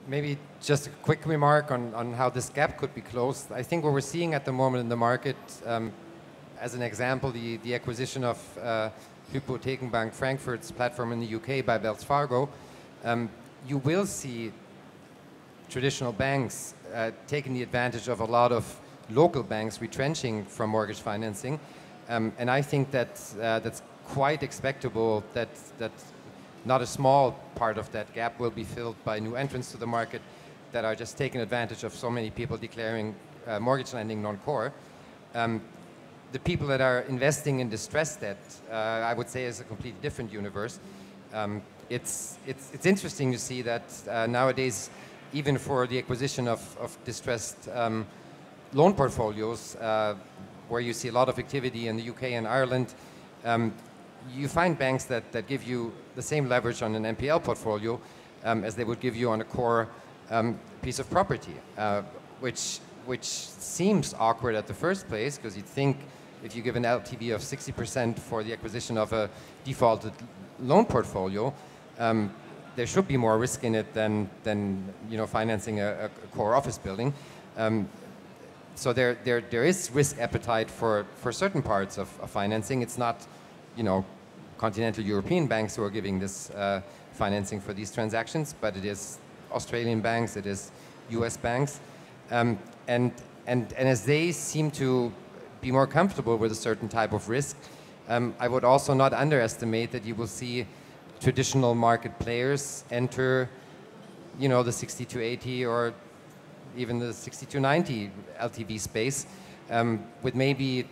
maybe just a quick remark on how this gap could be closed. I think what we're seeing at the moment in the market, as an example, the acquisition of Hypothekenbank Frankfurt's platform in the UK by Wells Fargo, you will see traditional banks taking the advantage of a lot of local banks retrenching from mortgage financing. And I think that's quite expectable that not a small part of that gap will be filled by new entrants to the market that are just taking advantage of so many people declaring mortgage lending non-core. The people that are investing in distressed debt, I would say, is a completely different universe. It's interesting to see that nowadays, even for the acquisition of distressed loan portfolios, where you see a lot of activity in the UK and Ireland, you find banks that give you the same leverage on an NPL portfolio as they would give you on a core piece of property, which seems awkward at the first place, because you'd think if you give an LTV of 60% for the acquisition of a defaulted loan portfolio, there should be more risk in it than financing a core office building. So there is risk appetite for certain parts of financing. It's not, continental European banks who are giving this financing for these transactions, but it is Australian banks, it is US banks. And as they seem to be more comfortable with a certain type of risk, I would also not underestimate that you will see traditional market players enter, the 60 to 80 or even the 60 to 90 LTV space with maybe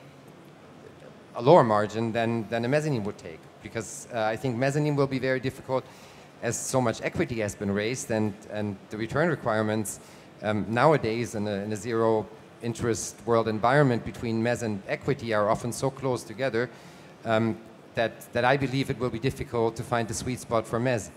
a lower margin than a mezzanine would take. Because I think mezzanine will be very difficult as so much equity has been raised, and the return requirements nowadays in a zero interest world environment between mezz and equity are often so close together that I believe it will be difficult to find the sweet spot for mezz.